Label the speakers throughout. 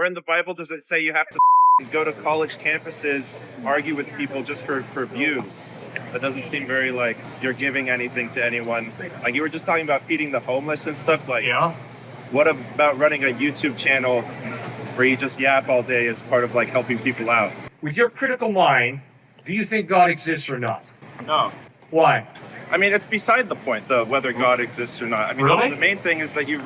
Speaker 1: in the Bible does it say you have to go to college campuses, argue with people just for views? That doesn't seem very like you're giving anything to anyone. Like you were just talking about feeding the homeless and stuff. Like,
Speaker 2: Yeah.
Speaker 1: what about running a YouTube channel where you just yap all day as part of like helping people out?
Speaker 2: With your critical mind, do you think God exists or not?
Speaker 1: No.
Speaker 2: Why?
Speaker 1: I mean, it's beside the point, though, whether God exists or not. I mean,
Speaker 2: Really?
Speaker 1: the main thing is that you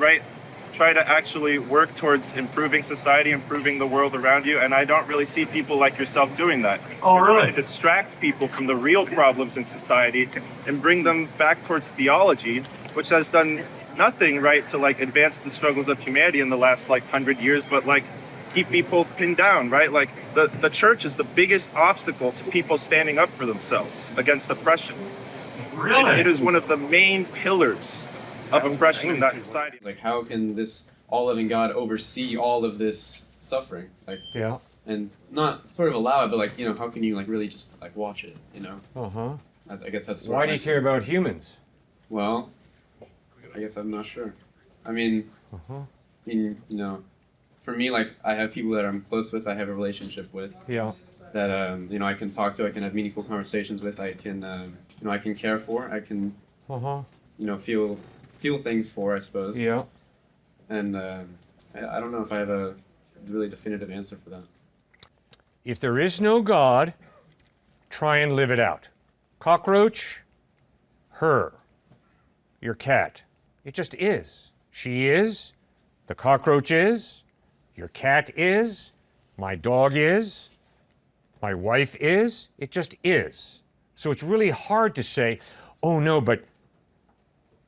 Speaker 1: try to actually work towards improving society, improving the world around you, and I don't really see people like yourself doing that.
Speaker 2: Oh,
Speaker 1: You're
Speaker 2: really?
Speaker 1: trying to distract people from the real problems in society and bring them back towards theology, which has done nothing, right, to like advance the struggles of humanity in the last like 100 years, but like keep people pinned down, right? Like the church is the biggest obstacle to people standing up for themselves against oppression.
Speaker 2: Really?
Speaker 1: It is one of the main pillars of oppression in that society.
Speaker 3: Like, how can this all-living God oversee all of this suffering? Like,
Speaker 2: Yeah.
Speaker 3: and not sort of allow it, but like, you know, how can you like really just like watch it? You know?
Speaker 2: Uh-huh.
Speaker 3: I guess that's. Sort
Speaker 2: Why
Speaker 3: of
Speaker 2: do you care about humans?
Speaker 3: Well, I guess I'm not sure. I mean, you know, for me, like I have people that I'm close with, I have a relationship with.
Speaker 2: Yeah.
Speaker 3: That you know, I can talk to, I can have meaningful conversations with, I can you know, I can care for, I can you know, feel things for, I suppose.
Speaker 2: Yeah.
Speaker 3: And I don't know if I have a really definitive answer for that.
Speaker 2: If there is no God, try and live it out. Cockroach, her, your cat. It just is. She is, the cockroach is, your cat is, my dog is, my wife is. It just is. So it's really hard to say, oh no, but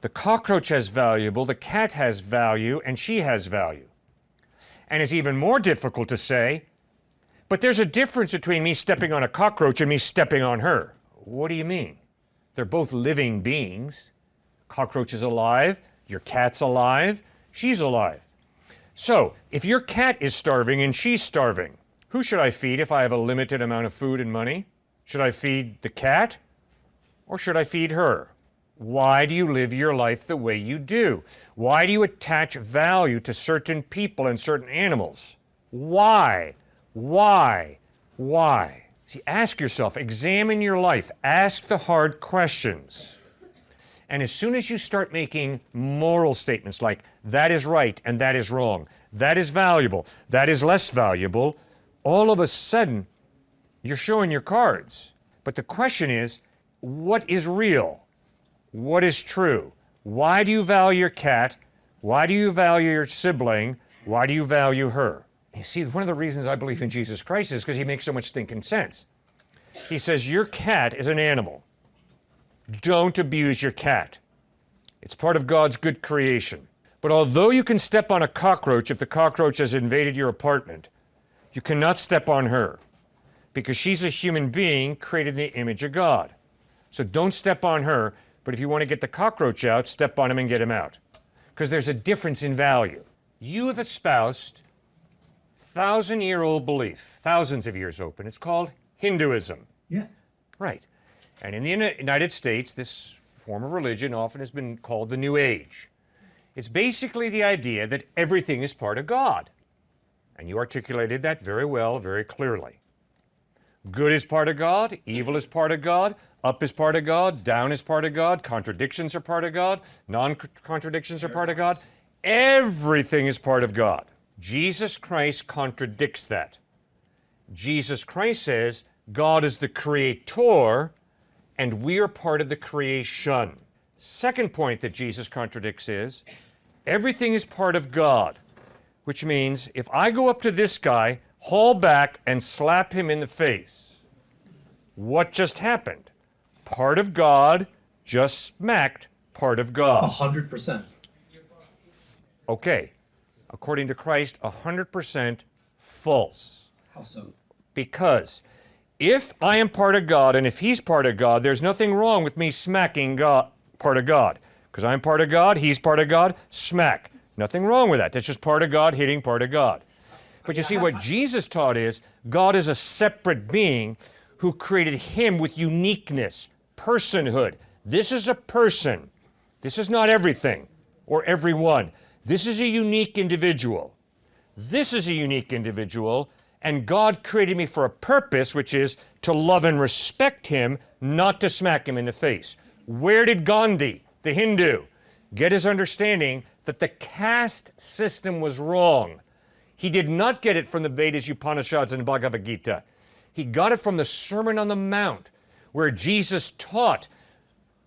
Speaker 2: the cockroach has valuable, the cat has value, and she has value. And it's even more difficult to say, but there's a difference between me stepping on a cockroach and me stepping on her. What do you mean? They're both living beings. Cockroach is alive, your cat's alive, she's alive. So, if your cat is starving and she's starving, who should I feed if I have a limited amount of food and money? Should I feed the cat or should I feed her? Why do you live your life the way you do? Why do you attach value to certain people and certain animals? Why? Why? Why? See, ask yourself, examine your life, ask the hard questions. And as soon as you start making moral statements like, that is right and that is wrong, that is valuable, that is less valuable, all of a sudden, you're showing your cards. But the question is, what is real? What is true? Why do you value your cat? Why do you value your sibling? Why do you value her? You see, one of the reasons I believe in Jesus Christ is because he makes so much stinking sense. He says, your cat is an animal. Don't abuse your cat. It's part of God's good creation. But although you can step on a cockroach if the cockroach has invaded your apartment, you cannot step on her because she's a human being created in the image of God. So don't step on her, but if you want to get the cockroach out, step on him and get him out. Because there's a difference in value. You have espoused 1,000-year-old belief, thousands of years open. It's called Hinduism.
Speaker 4: Yeah.
Speaker 2: Right. And in the United States, this form of religion often has been called the New Age. It's basically the idea that everything is part of God. And you articulated that very well, very clearly. Good is part of God, evil is part of God, up is part of God, down is part of God, contradictions are part of God, non-contradictions are part of God. Everything is part of God. Jesus Christ contradicts that. Jesus Christ says God is the creator and we are part of the creation. Second point that Jesus contradicts is everything is part of God, which means if I go up to this guy, haul back and slap him in the face, what just happened? Part of God just smacked part of God.
Speaker 4: 100%.
Speaker 2: Okay, according to Christ, 100% false.
Speaker 4: How so?
Speaker 2: Because if I am part of God and if he's part of God, there's nothing wrong with me smacking God, part of God. Because I'm part of God, he's part of God, smack. Nothing wrong with that. That's just part of God hitting part of God. But you see, what Jesus taught is God is a separate being who created him with uniqueness, personhood. This is a person. This is not everything or everyone. This is a unique individual. This is a unique individual, and God created me for a purpose, which is to love and respect him, not to smack him in the face. Where did Gandhi, the Hindu, get his understanding that the caste system was wrong? He did not get it from the Vedas, Upanishads, and Bhagavad Gita. He got it from the Sermon on the Mount, where Jesus taught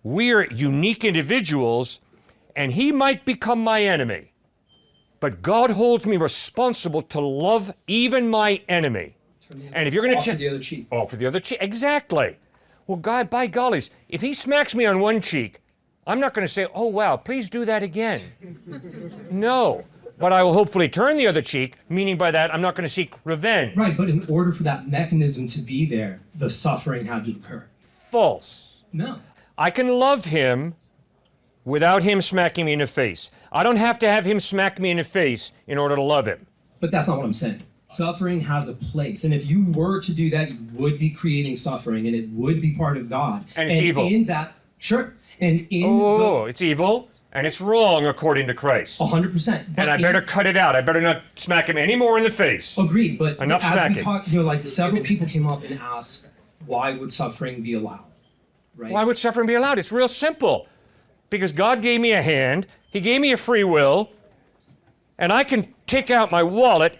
Speaker 2: we're unique individuals, and he might become my enemy, but God holds me responsible to love even my enemy. And if you're going to
Speaker 4: offer the other cheek.
Speaker 2: offer the other cheek, exactly. Well, God, by gollies, if he smacks me on one cheek, I'm not going to say, oh, wow, please do that again. No, but I will hopefully turn the other cheek, meaning by that I'm not going to seek revenge.
Speaker 4: Right, but in order for that mechanism to be there, the suffering had to occur.
Speaker 2: False.
Speaker 4: No.
Speaker 2: I can love him without him smacking me in the face. I don't have to have him smack me in the face in order to love him.
Speaker 4: But that's not what I'm saying. Suffering has a place, and if you were to do that, you would be creating suffering, and it would be part of God.
Speaker 2: And it's evil.
Speaker 4: In that, sure, and in
Speaker 2: It's evil, and it's wrong according to Christ.
Speaker 4: 100%.
Speaker 2: And I better cut it out. I better not smack him any more in the face.
Speaker 4: Agreed, but
Speaker 2: Enough
Speaker 4: as
Speaker 2: smacking.
Speaker 4: we talk, like several people came up and asked, why would suffering be allowed? Right?
Speaker 2: Why would suffering be allowed? It's real simple. Because God gave me a hand, he gave me a free will, and I can take out my wallet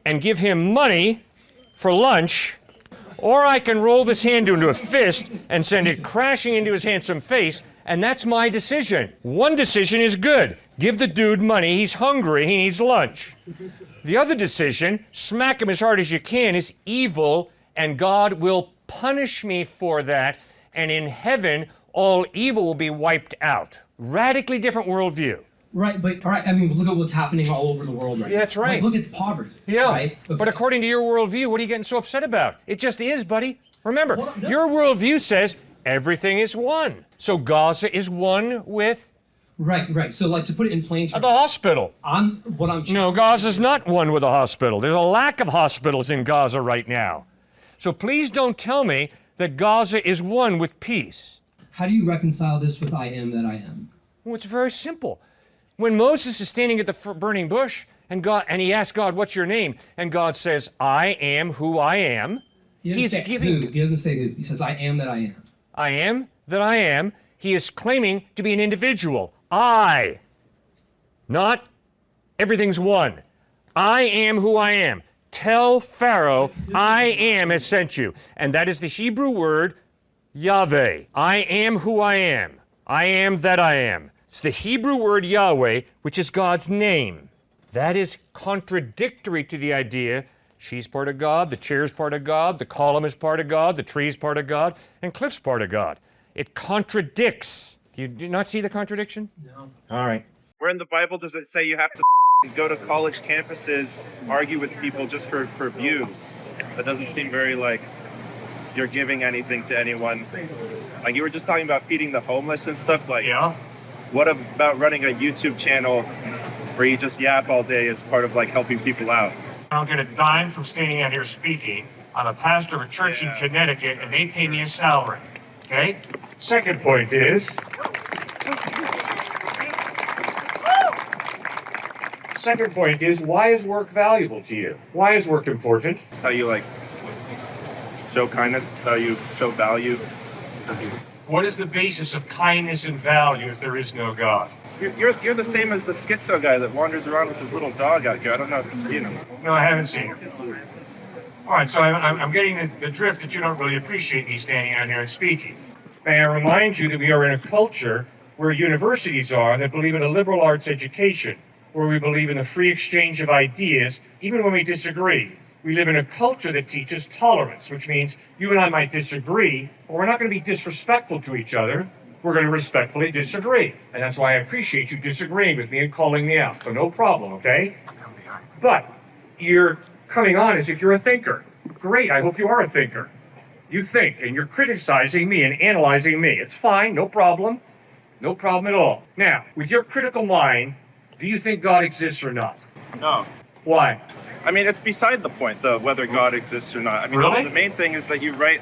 Speaker 2: and give him money for lunch, or I can roll this hand into a fist and send it crashing into his handsome face, and that's my decision. One decision is good. Give the dude money, he's hungry, he needs lunch. The other decision, smack him as hard as you can, is evil, and God will punish me for that, and in heaven, all evil will be wiped out. Radically different worldview.
Speaker 4: Right, but all right, I mean, look at what's happening all over the world right now.
Speaker 2: Yeah, that's right.
Speaker 4: Like, look at poverty.
Speaker 2: Yeah,
Speaker 4: Right?
Speaker 2: but according to your worldview, what are you getting so upset about? It just is, buddy. Remember,
Speaker 4: Well, no.
Speaker 2: your worldview says everything is one. So Gaza is one with
Speaker 4: Right. So, like, to put it in plain terms,
Speaker 2: the hospital.
Speaker 4: No,
Speaker 2: Gaza's not one with a hospital. There's a lack of hospitals in Gaza right now. So please don't tell me that Gaza is one with peace.
Speaker 4: How do you reconcile this with I am that I am?
Speaker 2: Well, it's very simple. When Moses is standing at the burning bush and he asks God, what's your name? And God says, I am who I am.
Speaker 4: He doesn't say who. He doesn't say who. He says, I am that I am.
Speaker 2: I am that I am. He is claiming to be an individual. I. Not everything's one. I am who I am. Tell Pharaoh, I am has sent you. And that is the Hebrew word Yahweh. I am who I am. I am that I am. It's the Hebrew word Yahweh, which is God's name. That is contradictory to the idea she's part of God, the chair's part of God, the column is part of God, the tree's part of God, and Cliff's part of God. It contradicts. Do you not see the contradiction?
Speaker 4: No.
Speaker 2: All right.
Speaker 1: Where in the Bible does it say you have to go to college campuses, argue with people just for views? That doesn't seem very like you're giving anything to anyone. Like you were just talking about feeding the homeless and stuff. Like,
Speaker 2: Yeah.
Speaker 1: what about running a YouTube channel where you just yap all day as part of like helping people out?
Speaker 2: I don't get a dime from standing out here speaking. I'm a pastor of a church in Connecticut, and they pay me a salary. Okay? Second point is... why is work valuable to you? Why is work important?
Speaker 1: It's how you like show kindness. It's how you show value.
Speaker 2: What is the basis of kindness and value if there is no God?
Speaker 1: You're the same as the schizo guy that wanders around with his little dog out here. I don't know if you've seen him.
Speaker 2: No, I haven't seen him. All right, so I'm getting the drift that you don't really appreciate me standing out here and speaking. May I remind you that we are in a culture where universities are that believe in a liberal arts education, where we believe in the free exchange of ideas, even when we disagree. We live in a culture that teaches tolerance, which means you and I might disagree, but we're not going to be disrespectful to each other. We're going to respectfully disagree. And that's why I appreciate you disagreeing with me and calling me out. So no problem, okay? But you're coming on as if you're a thinker. Great, I hope you are a thinker. You think, and you're criticizing me and analyzing me. It's fine, no problem. No problem at all. Now, with your critical mind, do you think God exists or not?
Speaker 1: No.
Speaker 2: Why?
Speaker 1: I mean, it's beside the point, though, whether God exists or not. I mean,
Speaker 2: Really?
Speaker 1: the main thing is that you write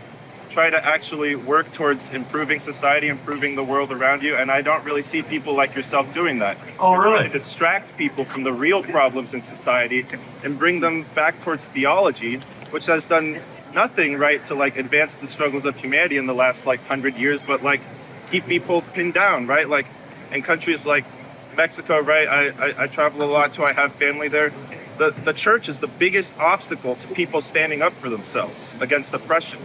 Speaker 1: try to actually work towards improving society, improving the world around you, and I don't really see people like yourself doing that.
Speaker 2: Oh,
Speaker 1: You're
Speaker 2: really?
Speaker 1: trying to distract people from the real problems in society and bring them back towards theology, which has done nothing right to like advance the struggles of humanity in the last like 100 years, but like keep people pinned down, right? Like in countries like Mexico, right? I travel a lot, so I have family there. The church is the biggest obstacle to people standing up for themselves against oppression.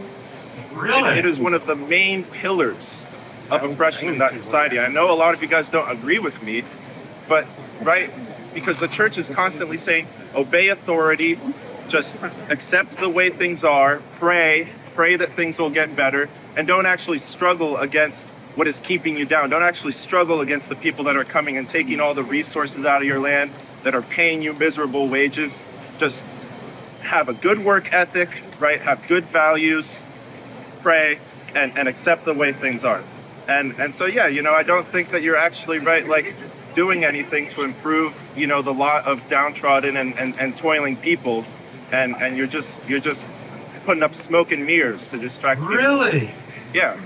Speaker 2: Really?
Speaker 1: It is one of the main pillars of oppression in that society. I know a lot of you guys don't agree with me, but right, because the church is constantly saying, obey authority, just accept the way things are, pray that things will get better, and don't actually struggle against what is keeping you down. Don't actually struggle against the people that are coming and taking all the resources out of your land, that are paying you miserable wages. Just have a good work ethic, right? Have good values, pray, and accept the way things are. And so, yeah, you know, I don't think that you're actually, right, like doing anything to improve, you know, the lot of downtrodden and toiling people. And you're just putting up smoke and mirrors to distract people.
Speaker 2: Really?
Speaker 1: Yeah,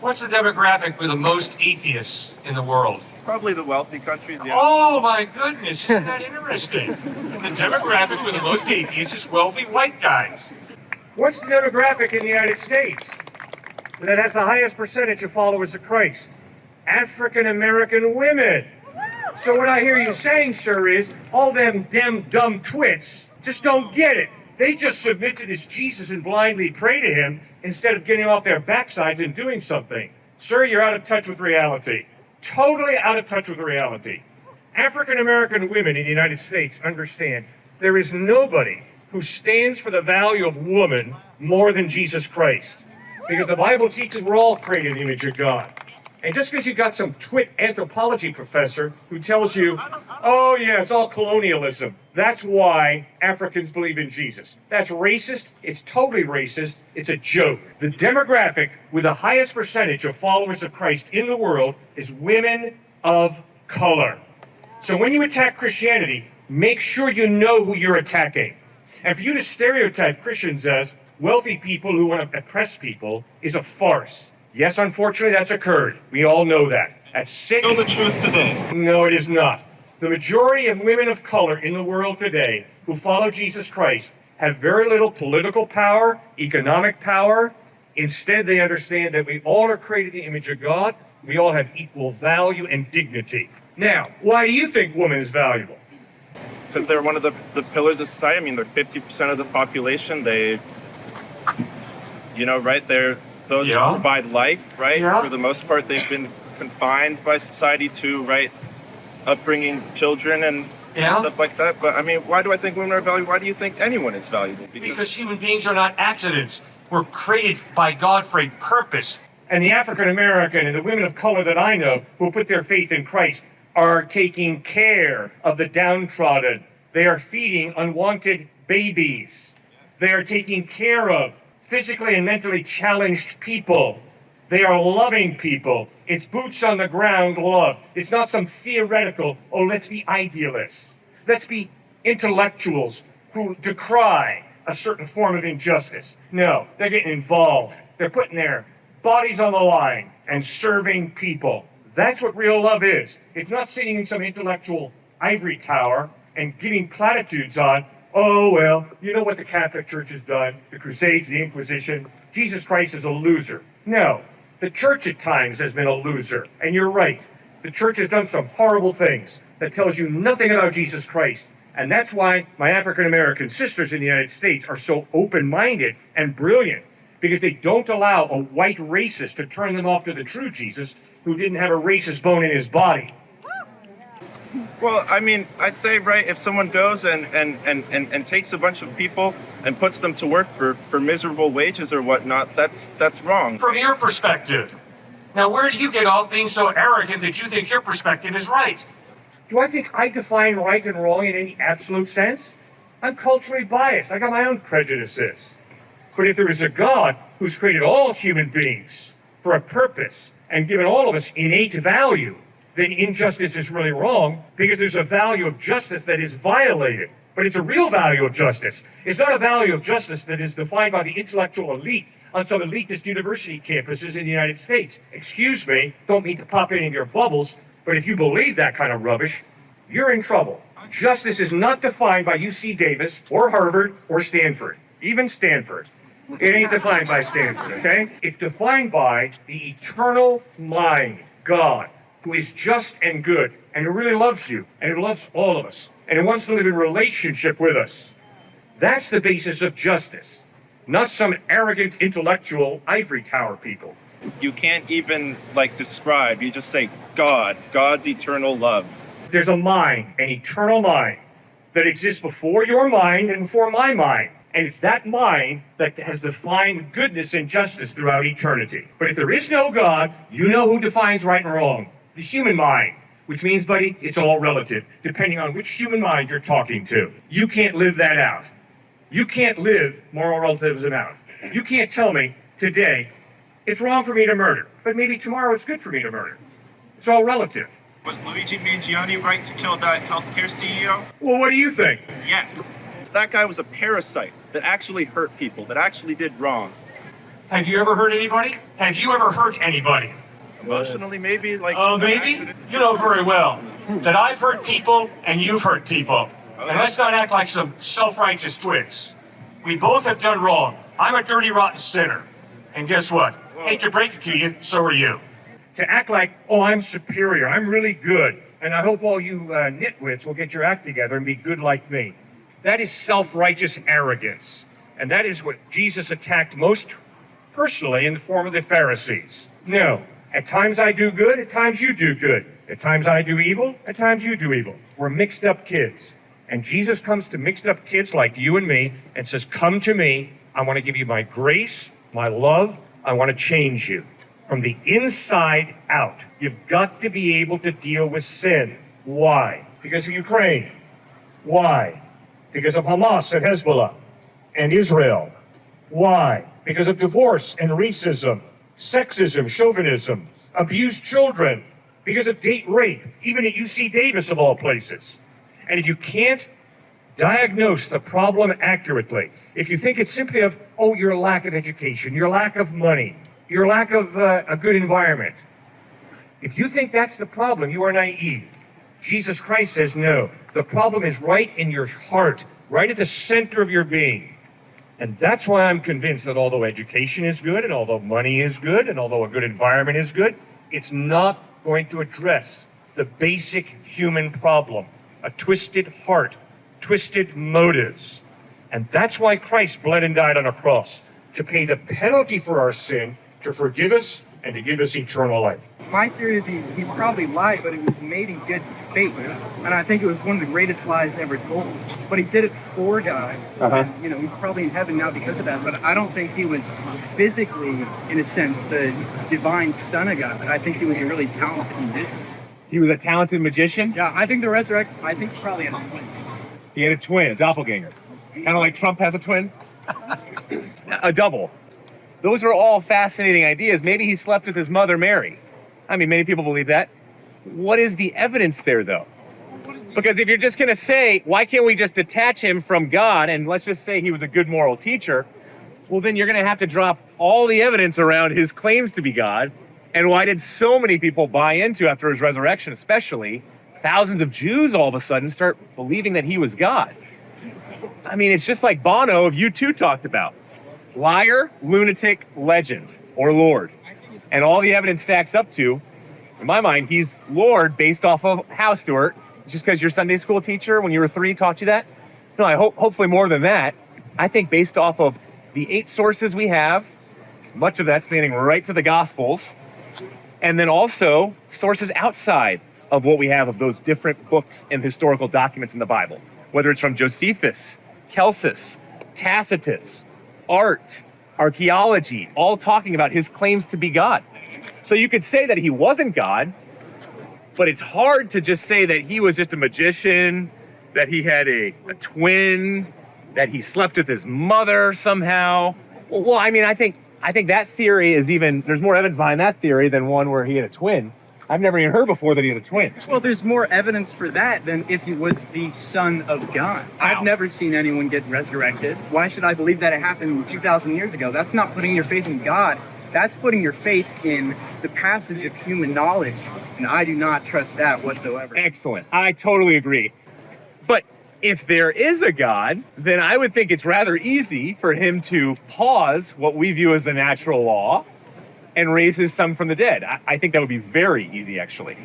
Speaker 2: What's the demographic with the most atheists in the world?
Speaker 1: probably the wealthy countries. Yeah.
Speaker 2: Oh my goodness, isn't that interesting? The demographic with the most atheists is wealthy white guys. What's the demographic in the United States that has the highest percentage of followers of Christ? African American women. So what I hear you saying, sir, is all them dumb twits just don't get it. They just submit to this Jesus and blindly pray to him instead of getting off their backsides and doing something. Sir, you're out of touch with reality. Totally out of touch with reality. African American women in the United States understand there is nobody who stands for the value of woman more than Jesus Christ. Because the Bible teaches we're all created in the image of God. And just because you got some twit anthropology professor who tells you, oh yeah, it's all colonialism, that's why Africans believe in Jesus. That's racist. It's totally racist. It's a joke. The demographic with the highest percentage of followers of Christ in the world is women of color. So when you attack Christianity, make sure you know who you're attacking. And for you to stereotype Christians as wealthy people who want to oppress people is a farce. Yes, unfortunately, that's occurred. We all know that. That's sick.
Speaker 1: Know the truth today.
Speaker 2: No, it is not. The majority of women of color in the world today who follow Jesus Christ have very little political power, economic power. Instead, they understand that we all are created in the image of God. We all have equal value and dignity. Now, why do you think woman is valuable?
Speaker 1: Because they're one of the pillars of society. I mean, they're 50% of the population. They, you know, right, they're those who provide life, right?
Speaker 2: Yeah.
Speaker 1: For the most part, they've been confined by society to, right, upbringing children and stuff like that. But I mean, why do I think women are valuable? Why do you think anyone is valuable?
Speaker 2: Because human beings are not accidents. We're created by God for a purpose. And the African American and the women of color that I know who put their faith in Christ are taking care of the downtrodden. They are feeding unwanted babies. They are taking care of physically and mentally challenged people. They are loving people. It's boots on the ground love. It's not some theoretical, oh, let's be idealists. Let's be intellectuals who decry a certain form of injustice. No, they're getting involved. They're putting their bodies on the line and serving people. That's what real love is. It's not sitting in some intellectual ivory tower and giving platitudes on, oh, well, you know what the Catholic Church has done, the Crusades, the Inquisition. Jesus Christ is a loser. No, the church at times has been a loser. And you're right. The church has done some horrible things that tells you nothing about Jesus Christ. And that's why my African American sisters in the United States are so open-minded and brilliant, because they don't allow a white racist to turn them off to the true Jesus who didn't have a racist bone in his body.
Speaker 1: Well, I mean, I'd say, right, if someone goes and takes a bunch of people and puts them to work for miserable wages or whatnot, that's wrong.
Speaker 2: From your perspective. Now, where do you get off being so arrogant that you think your perspective is right? Do I think I define right and wrong in any absolute sense? I'm culturally biased. I got my own prejudices. But if there is a God who's created all human beings for a purpose and given all of us innate value, then injustice is really wrong because there's a value of justice that is violated. But it's a real value of justice. It's not a value of justice that is defined by the intellectual elite on some elitist university campuses in the United States. Excuse me, don't mean to pop any of your bubbles, but if you believe that kind of rubbish, you're in trouble. Justice is not defined by UC Davis or Harvard or Stanford, even Stanford. It ain't defined by Stanford, okay? It's defined by the eternal mind, God, who is just and good, and who really loves you, and who loves all of us, and who wants to live in relationship with us. That's the basis of justice, not some arrogant intellectual ivory tower people.
Speaker 1: You can't even describe, you just say God, God's eternal love.
Speaker 2: There's a mind, an eternal mind, that exists before your mind and before my mind. And it's that mind that has defined goodness and justice throughout eternity. But if there is no God, you know who defines right and wrong. The human mind. Which means, buddy, it's all relative, depending on which human mind you're talking to. You can't live that out. You can't live moral relativism out. You can't tell me today it's wrong for me to murder, but maybe tomorrow it's good for me to murder. It's all relative.
Speaker 1: Was Luigi Mangione right to kill that healthcare CEO?
Speaker 2: Well, what do you think?
Speaker 1: Yes. That guy was a parasite that actually hurt people, that actually did wrong.
Speaker 2: Have you ever hurt anybody? Have you ever hurt anybody?
Speaker 1: Emotionally, maybe,
Speaker 2: Oh, maybe? You know very well that I've hurt people and you've hurt people. And let's not act like some self-righteous twits. We both have done wrong. I'm a dirty, rotten sinner. And guess what? Hate to break it to you, so are you. To act like, oh, I'm superior, I'm really good, and I hope all you nitwits will get your act together and be good like me. That is self-righteous arrogance. And that is what Jesus attacked most personally in the form of the Pharisees. No, at times I do good, at times you do good. At times I do evil, at times you do evil. We're mixed up kids. And Jesus comes to mixed up kids like you and me and says, come to me, I want to give you my grace, my love, I want to change you. From the inside out, you've got to be able to deal with sin. Why? Because of Ukraine. Why? Because of Hamas and Hezbollah and Israel. Why? Because of divorce and racism, sexism, chauvinism, abused children, because of date rape, even at UC Davis of all places. And if you can't diagnose the problem accurately, if you think it's simply of, oh, your lack of education, your lack of money, your lack of a good environment, if you think that's the problem, you are naive. Jesus Christ says no. The problem is right in your heart, right at the center of your being. And that's why I'm convinced that although education is good, and although money is good, and although a good environment is good, it's not going to address the basic human problem, a twisted heart, twisted motives. And that's why Christ bled and died on a cross, to pay the penalty for our sin, to forgive us, and to give us eternal life.
Speaker 5: My theory is he probably lied, but it was made in good faith. And I think it was one of the greatest lies ever told. But he did it for God. And, you know, he's probably in heaven now because of that. But I don't think he was physically, in a sense, the divine son of God. I think he was a really talented magician.
Speaker 6: He was a talented magician?
Speaker 5: Yeah, I think I think he probably had a twin.
Speaker 6: He had a twin, a doppelganger. Kind of like Trump has a twin? A double. Those are all fascinating ideas. Maybe he slept with his mother, Mary. I mean, many people believe that. What is the evidence there, though? Because if you're just going to say, why can't we just detach him from God, and let's just say he was a good moral teacher, well, then you're going to have to drop all the evidence around his claims to be God. And why did so many people buy into, after his resurrection especially, thousands of Jews all of a sudden start believing that he was God? I mean, it's just like Bono of U2 talked about. Liar, lunatic, legend, or Lord. And all the evidence stacks up to, in my mind, he's Lord based off of how, Stuart? Just because your Sunday school teacher when you were 3 taught you that? No, I hope hopefully more than that. I think based off of the 8 sources we have, much of that spanning right to the Gospels, and then also sources outside of what we have of those different books and historical documents in the Bible, whether it's from Josephus, Celsus, Tacitus, art, archaeology, all talking about his claims to be God. So you could say that he wasn't God, but it's hard to just say that he was just a magician, that he had a twin, that he slept with his mother somehow. Well, I mean, I think that theory is even, there's more evidence behind that theory than one where he had a twin. I've never even heard before that he had a twin.
Speaker 5: Well, there's more evidence for that than if he was the son of God. I've never seen anyone get resurrected. Why should I believe that it happened 2,000 years ago? That's not putting your faith in God. That's putting your faith in the passage of human knowledge. And I do not trust that whatsoever.
Speaker 6: Excellent. I totally agree. But if there is a God, then I would think it's rather easy for him to pause what we view as the natural law and raise his son from the dead. I think that would be very easy, actually.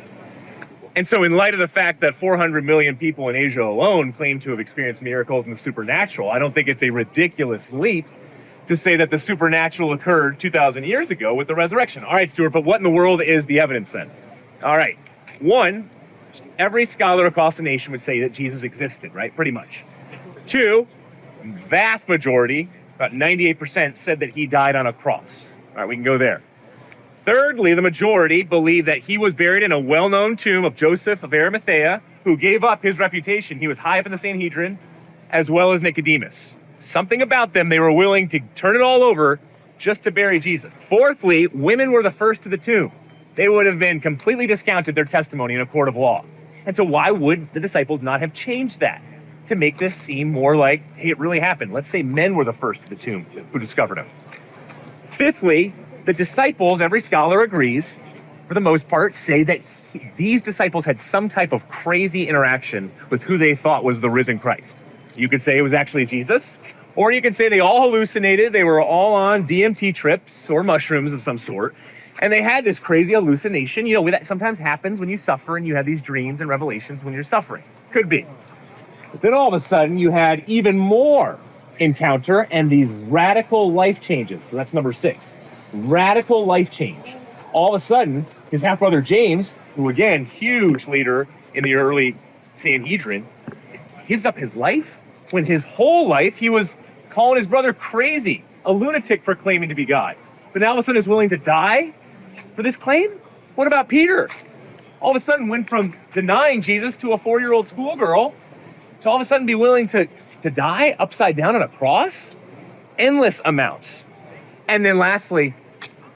Speaker 6: And so in light of the fact that 400 million people in Asia alone claim to have experienced miracles in the supernatural, I don't think it's a ridiculous leap to say that the supernatural occurred 2,000 years ago with the resurrection. All right, Stuart, but what in the world is the evidence then? All right. One, every scholar across the nation would say that Jesus existed, right? Pretty much. Two, vast majority, about 98%, said that he died on a cross. All right, we can go there. Thirdly, the majority believe that he was buried in a well-known tomb of Joseph of Arimathea, who gave up his reputation. He was high up in the Sanhedrin, as well as Nicodemus. Something about them, they were willing to turn it all over just to bury Jesus. Fourthly, women were the first to the tomb. They would have been completely discounted their testimony in a court of law. And so why would the disciples not have changed that to make this seem more like, hey, it really happened? Let's say men were the first to the tomb who discovered him. Fifthly, the disciples, every scholar agrees, for the most part, say that these disciples had some type of crazy interaction with who they thought was the risen Christ. You could say it was actually Jesus, or you could say they all hallucinated, they were all on DMT trips or mushrooms of some sort, and they had this crazy hallucination. You know, that sometimes happens when you suffer and you have these dreams and revelations when you're suffering. Could be. But then all of a sudden you had even more encounter and these radical life changes. So that's number 6. Radical life change. All of a sudden, his half-brother James, who again, huge leader in the early Sanhedrin, gives up his life when his whole life he was calling his brother crazy, a lunatic for claiming to be God. But now all of a sudden is willing to die for this claim? What about Peter? All of a sudden went from denying Jesus to a 4-year-old schoolgirl to all of a sudden be willing to die upside down on a cross? Endless amounts. And then lastly,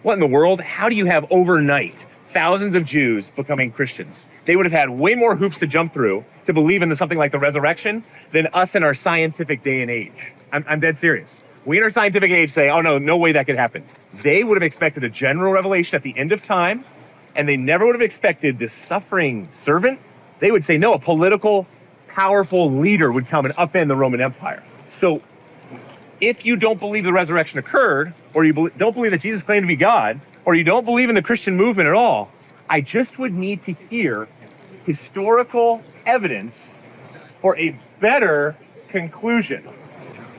Speaker 6: what in the world? How do you have overnight thousands of Jews becoming Christians? They would have had way more hoops to jump through to believe in something like the resurrection than us in our scientific day and age. I'm dead serious. We in our scientific age say, oh no way that could happen. They would have expected a general revelation at the end of time, and they never would have expected this suffering servant. They would say, no, a political, powerful leader would come and upend the Roman Empire. So if you don't believe the resurrection occurred, or you don't believe that Jesus claimed to be God, or you don't believe in the Christian movement at all, I just would need to hear historical evidence for a better conclusion.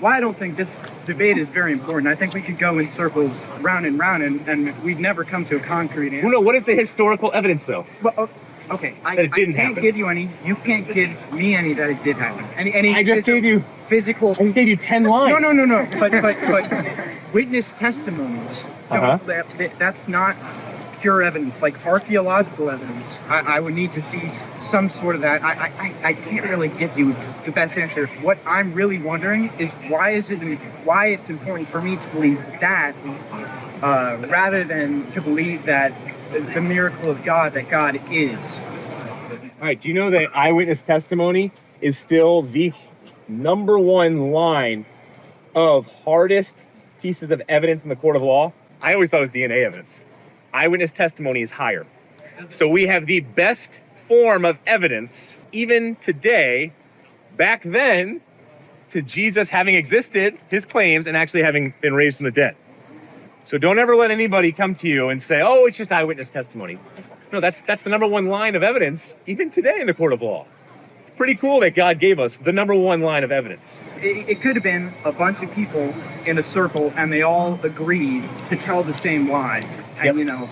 Speaker 5: Well, I don't think this debate is very important. I think we could go in circles round and round and we'd never come to a concrete answer.
Speaker 6: Well, no, what is the historical evidence, though?
Speaker 5: Well, okay, I
Speaker 6: That it didn't
Speaker 5: can't
Speaker 6: happen.
Speaker 5: give you any. You can't give me any that it did happen. Any
Speaker 6: I just gave you
Speaker 5: physical.
Speaker 6: I just gave you 10 lines.
Speaker 5: No. But witness testimonies.
Speaker 6: Uh-huh.
Speaker 5: That's not pure evidence. Like archaeological evidence, I would need to see some sort of that. I can't really give you the best answer. What I'm really wondering is why it's important for me to believe that rather than to believe that the miracle of God, that God is.
Speaker 6: All right, do you know that eyewitness testimony is still the #1 line of hardest pieces of evidence in the court of law? I always thought it was DNA evidence. Eyewitness testimony is higher. So we have the best form of evidence, even today, back then, to Jesus having existed, his claims, and actually having been raised from the dead. So don't ever let anybody come to you and say, oh, it's just eyewitness testimony. No, that's the #1 line of evidence, even today in the court of law. It's pretty cool that God gave us the #1 line of evidence.
Speaker 5: It could have been a bunch of people in a circle and they all agreed to tell the same lie. And,
Speaker 6: Yep.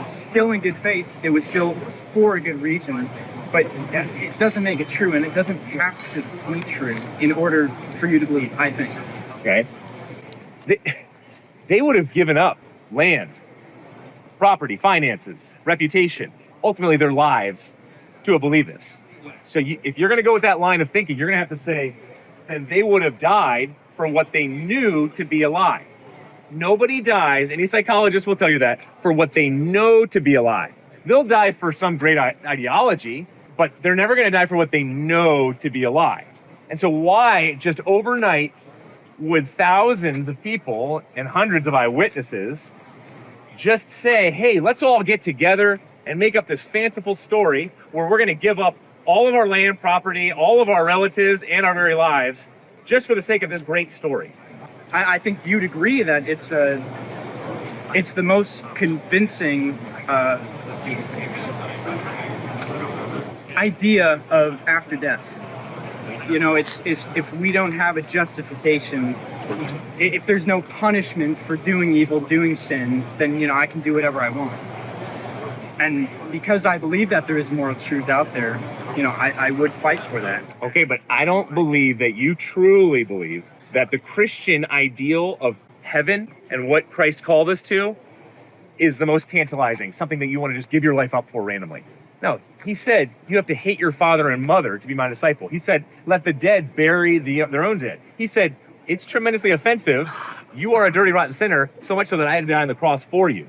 Speaker 5: Still in good faith, it was still for a good reason, but it doesn't make it true, and it doesn't have to be true in order for you to believe, I think.
Speaker 6: Okay? They would have given up land, property, finances, reputation, ultimately their lives to believe this. So if you're going to go with that line of thinking, you're going to have to say, and they would have died for what they knew to be a lie. Nobody dies, any psychologist will tell you that, for what they know to be a lie. They'll die for some great ideology, but they're never going to die for what they know to be a lie. And so why just overnight, with thousands of people and hundreds of eyewitnesses, just say, hey, let's all get together and make up this fanciful story where we're going to give up all of our land, property, all of our relatives, and our very lives just for the sake of this great story?
Speaker 5: I think you'd agree that it's the most convincing idea of after death. You know, it's if we don't have a justification, if there's no punishment for doing evil, doing sin, then, you know, I can do whatever I want. And because I believe that there is moral truth out there, you know, I would fight for that.
Speaker 6: Okay, but I don't believe that you truly believe that the Christian ideal of heaven and what Christ called us to is the most tantalizing, something that you want to just give your life up for randomly. No, he said you have to hate your father and mother to be my disciple. He said, let the dead bury their own dead. He said, it's tremendously offensive. You are a dirty, rotten sinner, so much so that I had to die on the cross for you.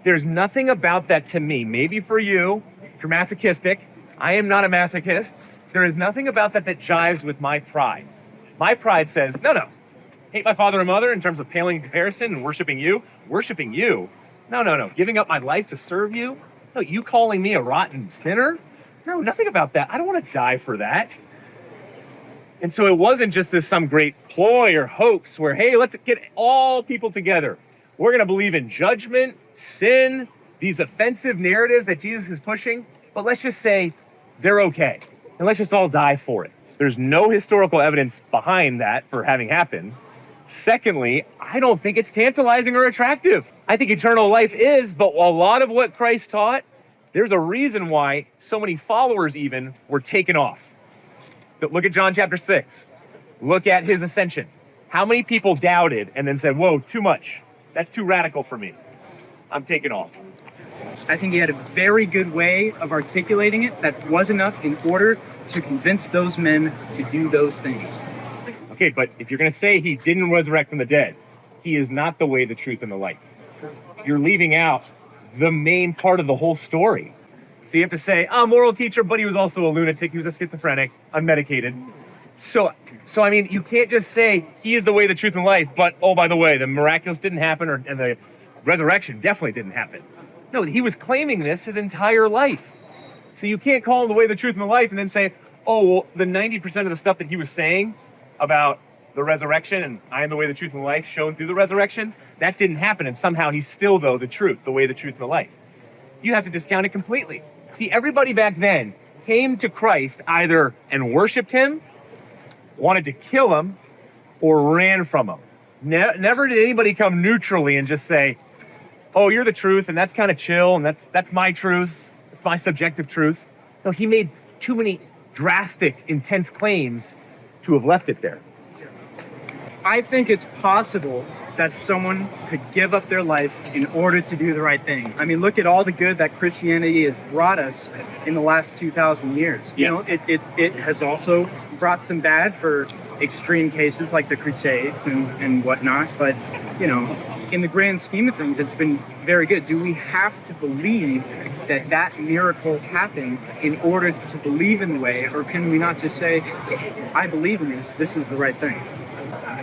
Speaker 6: There's nothing about that to me. Maybe for you, if you're masochistic, I am not a masochist. There is nothing about that that jives with my pride. My pride says, no. Hate my father and mother in terms of paling in comparison and worshiping you. Worshiping you? No. Giving up my life to serve you? No, you calling me a rotten sinner? No, nothing about that. I don't want to die for that. And so it wasn't just some great ploy or hoax where, hey, let's get all people together. We're going to believe in judgment, sin, these offensive narratives that Jesus is pushing, but let's just say they're okay. And let's just all die for it. There's no historical evidence behind that for having happened. Secondly, I don't think it's tantalizing or attractive. I think eternal life is, but a lot of what Christ taught, there's a reason why so many followers even were taken off. But look at John chapter 6. Look at his ascension. How many people doubted and then said, whoa, too much. That's too radical for me. I'm taking off.
Speaker 5: I think he had a very good way of articulating it that was enough in order to convince those men to do those things.
Speaker 6: Okay, but if you're going to say he didn't resurrect from the dead, he is not the way, the truth, and the life. You're leaving out the main part of the whole story. So you have to say, moral teacher, but he was also a lunatic. He was a schizophrenic, unmedicated. So I mean, you can't just say he is the way, the truth, and life, but, oh, by the way, the miraculous didn't happen, and the resurrection definitely didn't happen. No, he was claiming this his entire life. So you can't call him the way, the truth, and the life, and then say, oh, well, the 90% of the stuff that he was saying about the resurrection and I am the way, the truth, and the life shown through the resurrection, that didn't happen. And somehow he's still, though, the truth, the way, the truth, and the life. You have to discount it completely. See, everybody back then came to Christ either and worshiped him, wanted to kill him, or ran from him. Never did anybody come neutrally and just say, oh, you're the truth, and that's kind of chill, and that's my truth. It's my subjective truth. No, he made too many drastic, intense claims to have left it there.
Speaker 5: I think it's possible that someone could give up their life in order to do the right thing. I mean, look at all the good that Christianity has brought us in the last 2,000 years.
Speaker 6: Yes.
Speaker 5: You know, it has also brought some bad for extreme cases like the Crusades and whatnot. But, you know, in the grand scheme of things, it's been very good. Do we have to believe that that miracle happened in order to believe in the way, or can we not just say, I believe in this is the right thing?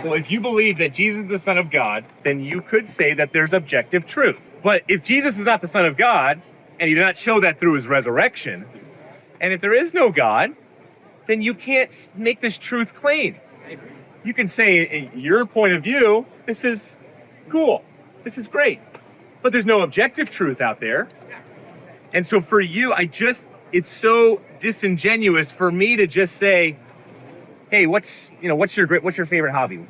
Speaker 6: Well, if you believe that Jesus is the Son of God, then you could say that there's objective truth. But if Jesus is not the Son of God, and he did not show that through his resurrection, and if there is no God, then you can't make this truth claim. You can say, in your point of view, this is cool, this is great, but there's no objective truth out there. And so for you, it's so disingenuous for me to just say, hey, what's your favorite hobby?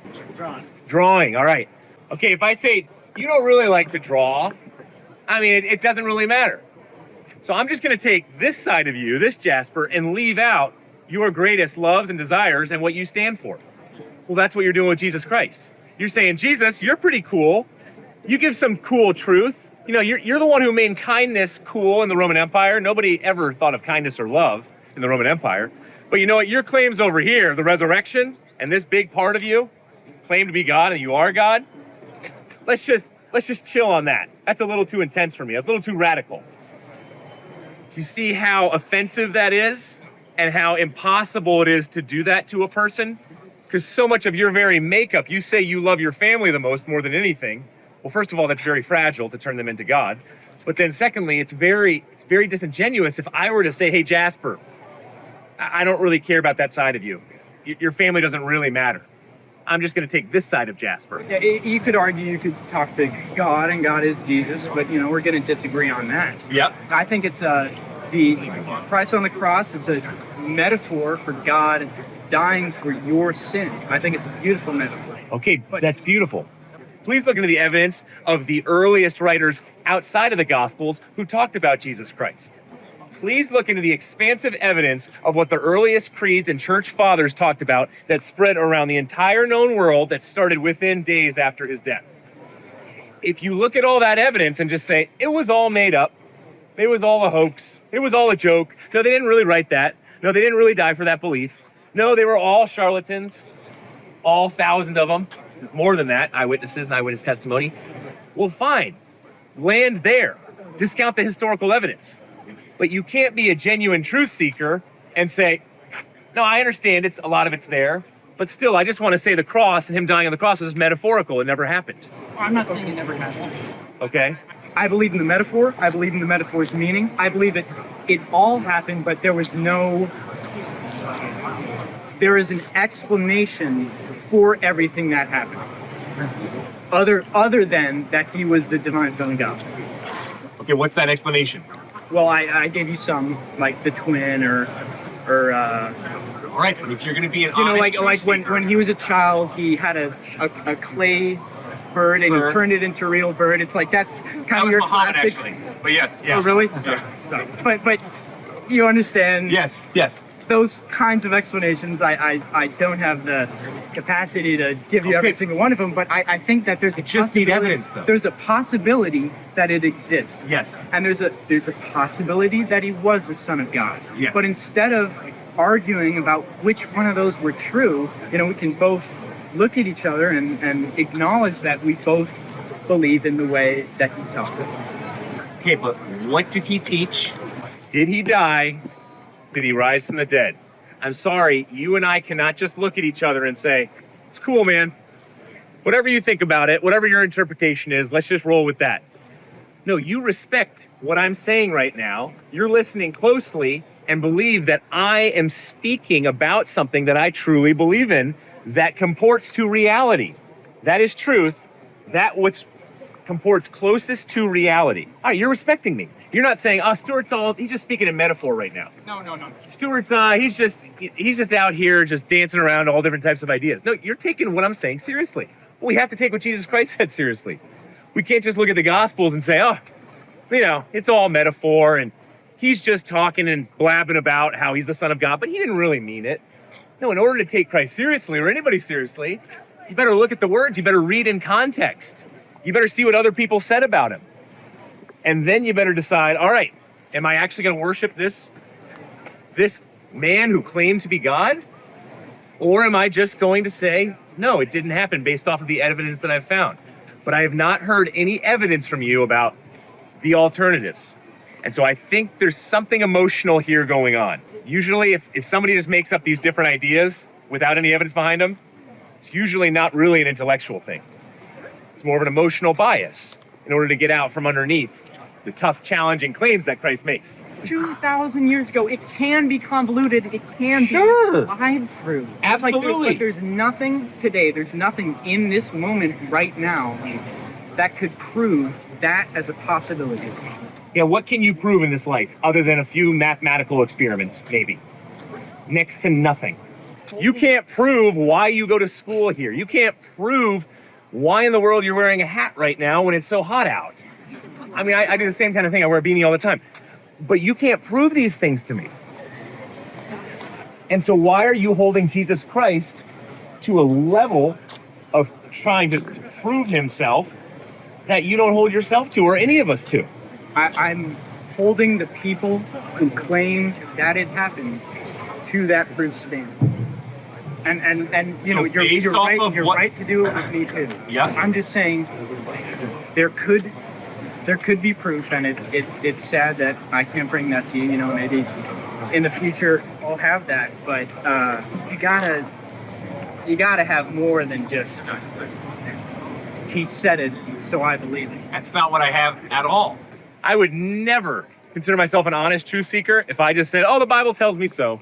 Speaker 6: Drawing, all right. Okay, if I say, you don't really like to draw, I mean, it doesn't really matter. So I'm just gonna take this side of you, this Jasper, and leave out your greatest loves and desires and what you stand for. Well, that's what you're doing with Jesus Christ. You're saying, Jesus, you're pretty cool. You give some cool truth. You know, you're the one who made kindness cool in the Roman Empire. Nobody ever thought of kindness or love in the Roman Empire. But you know what? Your claims over here, the resurrection, and this big part of you, claim to be God and you are God. Let's just chill on that. That's a little too intense for me. That's a little too radical. Do you see how offensive that is and how impossible it is to do that to a person? Because so much of your very makeup, you say you love your family the most more than anything. Well, first of all, that's very fragile to turn them into God. But then secondly, it's very disingenuous if I were to say, hey, Jasper, I don't really care about that side of you. Your family doesn't really matter. I'm just going to take this side of Jasper.
Speaker 5: Yeah, you could argue, you could talk to God, and God is Jesus, but we're going to disagree on that.
Speaker 6: Yep.
Speaker 5: I think it's the Christ on the cross. It's a metaphor for God dying for your sin. I think it's a beautiful metaphor.
Speaker 6: Okay, that's beautiful. Please look into the evidence of the earliest writers outside of the Gospels who talked about Jesus Christ. Please look into the expansive evidence of what the earliest creeds and church fathers talked about that spread around the entire known world that started within days after his death. If you look at all that evidence and just say, it was all made up, it was all a hoax, it was all a joke, no, they didn't really write that, no, they didn't really die for that belief, no, they were all charlatans, all 1,000 of them, it's more than that, eyewitnesses and eyewitness testimony, well, fine, land there, discount the historical evidence. But you can't be a genuine truth seeker and say, no, I understand a lot of it's there, but still, I just want to say the cross and him dying on the cross is metaphorical. It never happened.
Speaker 5: I'm not saying it never happened.
Speaker 6: Okay.
Speaker 5: I believe in the metaphor. I believe in the metaphor's meaning. I believe that it all happened, but there is an explanation for everything that happened. Other than that he was the divine Son of God.
Speaker 6: Okay, what's that explanation?
Speaker 5: Well, I gave you some, like the twin or
Speaker 6: All right, but if you're going to be an honest
Speaker 5: like when he was a child, he had a clay bird and he turned it into a real bird. It's like that's kind of your
Speaker 6: Muhammad,
Speaker 5: classic.
Speaker 6: actually. But yes, yeah.
Speaker 5: Oh, really?
Speaker 6: Yeah.
Speaker 5: But you understand?
Speaker 6: Yes.
Speaker 5: Those kinds of explanations, I don't have the capacity to give you every single one of them, but I think that there's
Speaker 6: just need evidence, though.
Speaker 5: There's a possibility that it exists.
Speaker 6: Yes.
Speaker 5: And there's a possibility that he was the Son of God.
Speaker 6: Yes.
Speaker 5: But instead of arguing about which one of those were true, we can both look at each other and acknowledge that we both believe in the way that he taught.
Speaker 6: Okay, but what did he teach? Did he die? Did he rise from the dead? I'm sorry, you and I cannot just look at each other and say, it's cool, man. Whatever you think about it, whatever your interpretation is, let's just roll with that. No, you respect what I'm saying right now. You're listening closely and believe that I am speaking about something that I truly believe in that comports to reality. That is truth. That which comports closest to reality. All right, you're respecting me. You're not saying, Stuart's he's just speaking in metaphor right now.
Speaker 5: No.
Speaker 6: Stuart's, he's just out here just dancing around all different types of ideas. No, you're taking what I'm saying seriously. Well, we have to take what Jesus Christ said seriously. We can't just look at the Gospels and say, it's all metaphor and he's just talking and blabbing about how he's the Son of God, but he didn't really mean it. No, in order to take Christ seriously or anybody seriously, you better look at the words, you better read in context. You better see what other people said about him. And then you better decide, all right, am I actually going to worship this man who claimed to be God? Or am I just going to say, no, it didn't happen based off of the evidence that I've found? But I have not heard any evidence from you about the alternatives. And so I think there's something emotional here going on. Usually if somebody just makes up these different ideas without any evidence behind them, it's usually not really an intellectual thing. It's more of an emotional bias in order to get out from underneath the tough, challenging claims that Christ makes.
Speaker 5: 2,000 years ago, it can be convoluted. It can be lied through.
Speaker 6: Absolutely.
Speaker 5: But there's nothing today, there's nothing in this moment right now that could prove that as a possibility.
Speaker 6: Yeah, what can you prove in this life other than a few mathematical experiments, maybe? Next to nothing. You can't prove why you go to school here. You can't prove why in the world you're wearing a hat right now when it's so hot out. I mean, I do the same kind of thing. I wear a beanie all the time. But you can't prove these things to me. And so why are you holding Jesus Christ to a level of trying to prove himself that you don't hold yourself to, or any of us to?
Speaker 5: I'm holding the people who claim that it happened to that proof standard. And you know, you're right to do it with me too.
Speaker 6: Yeah.
Speaker 5: I'm just saying there could there could be proof, and it's sad that I can't bring that to you. You know, maybe in the future I'll have that, but you gotta have more than just he said it, so I believe it.
Speaker 6: That's not what I have at all. I would never consider myself an honest truth seeker if I just said, oh, the Bible tells me so.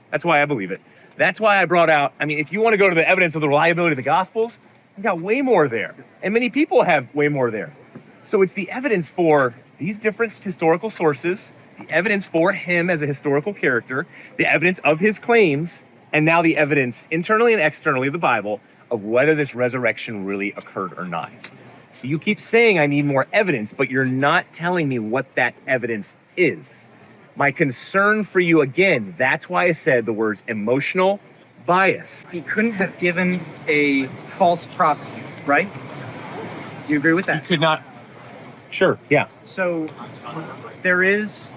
Speaker 6: That's why I believe it. That's why I brought out, I mean, if you want to go to the evidence of the reliability of the Gospels, I've got way more there. And many people have way more there. So it's the evidence for these different historical sources, the evidence for him as a historical character, the evidence of his claims, and now the evidence internally and externally of the Bible of whether this resurrection really occurred or not. So you keep saying I need more evidence, but you're not telling me what that evidence is. My concern for you, again, that's why I said the words emotional bias.
Speaker 5: He couldn't have given a false prophecy, right? Do you agree with that?
Speaker 6: Could not. Sure, yeah.
Speaker 5: So there is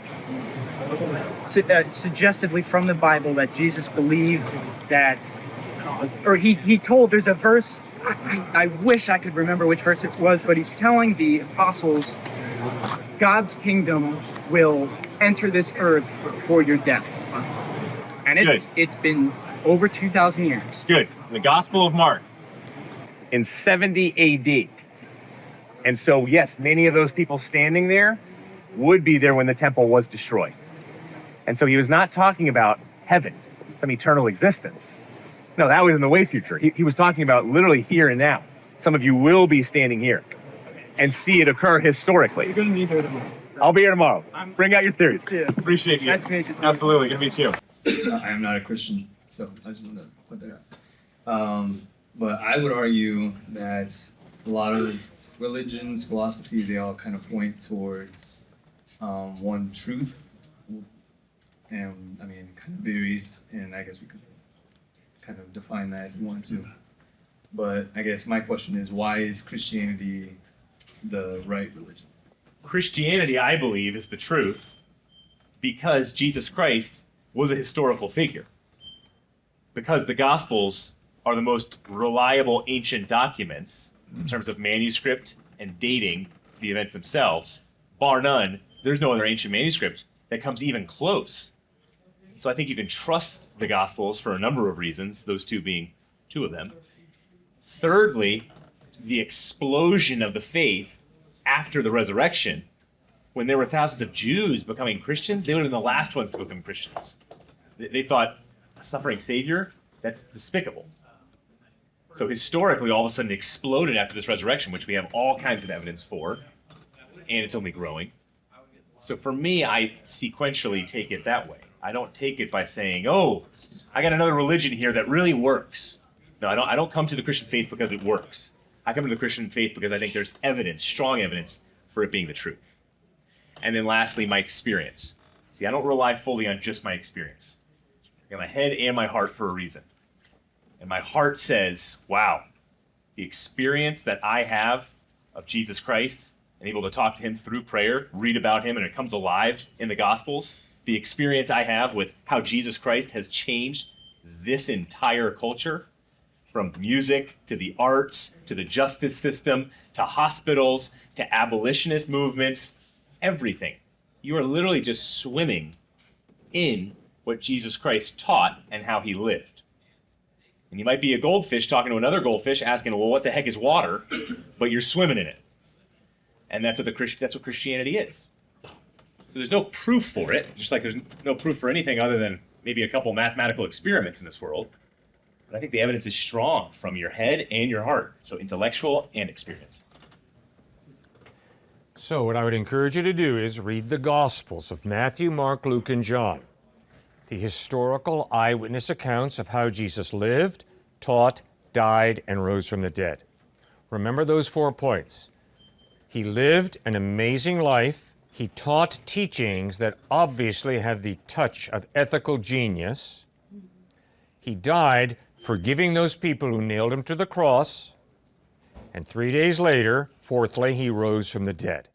Speaker 5: suggestively from the Bible that Jesus believed that, or he told, there's a verse, I wish I could remember which verse it was, but he's telling the apostles, God's kingdom will enter this earth for your death. And it's been over 2,000 years.
Speaker 6: Good. The Gospel of Mark. In 70 AD. And so, yes, many of those people standing there would be there when the temple was destroyed. And so he was not talking about heaven, some eternal existence. No, that was in the way future. He was talking about literally here and now. Some of you will be standing here and see it occur historically.
Speaker 5: You're going to be here tomorrow.
Speaker 6: I'll be here tomorrow. Bring out your theories.
Speaker 5: Yeah.
Speaker 6: Appreciate you.
Speaker 5: Nice to meet you.
Speaker 6: Absolutely. Good to meet you.
Speaker 7: I am not a Christian, so I just want to put that out. But I would argue that a lot of religions, philosophies, they all kind of point towards one truth, and I mean, kind of varies, and I guess we could kind of define that if you wanted to. But I guess my question is, why is Christianity the right religion?
Speaker 6: Christianity, I believe, is the truth because Jesus Christ was a historical figure. Because the Gospels are the most reliable ancient documents in terms of manuscript and dating the events themselves, bar none, there's no other ancient manuscript that comes even close. So I think you can trust the Gospels for a number of reasons, those two being two of them. Thirdly, the explosion of the faith after the resurrection, when there were thousands of Jews becoming Christians, they would have been the last ones to become Christians. They thought, a suffering Savior? That's despicable. So historically, all of a sudden it exploded after this resurrection, which we have all kinds of evidence for, and it's only growing. So for me, I sequentially take it that way. I don't take it by saying, oh, I got another religion here that really works. No, I don't come to the Christian faith because it works. I come to the Christian faith because I think there's evidence, strong evidence, for it being the truth. And then lastly, my experience. See, I don't rely fully on just my experience. I got my head and my heart for a reason. And my heart says, wow, the experience that I have of Jesus Christ and able to talk to him through prayer, read about him, and it comes alive in the Gospels, the experience I have with how Jesus Christ has changed this entire culture, from music to the arts to the justice system to hospitals to abolitionist movements, everything. You are literally just swimming in what Jesus Christ taught and how he lived. And you might be a goldfish talking to another goldfish asking, well, what the heck is water? But you're swimming in it. And that's what Christianity is. So there's no proof for it, just like there's no proof for anything other than maybe a couple mathematical experiments in this world. But I think the evidence is strong from your head and your heart, so intellectual and experience.
Speaker 2: So what I would encourage you to do is read the Gospels of Matthew, Mark, Luke, and John. The historical eyewitness accounts of how Jesus lived, taught, died, and rose from the dead. Remember those 4 points. He lived an amazing life. He taught teachings that obviously had the touch of ethical genius. He died forgiving those people who nailed him to the cross. And 3 days later, fourthly, he rose from the dead.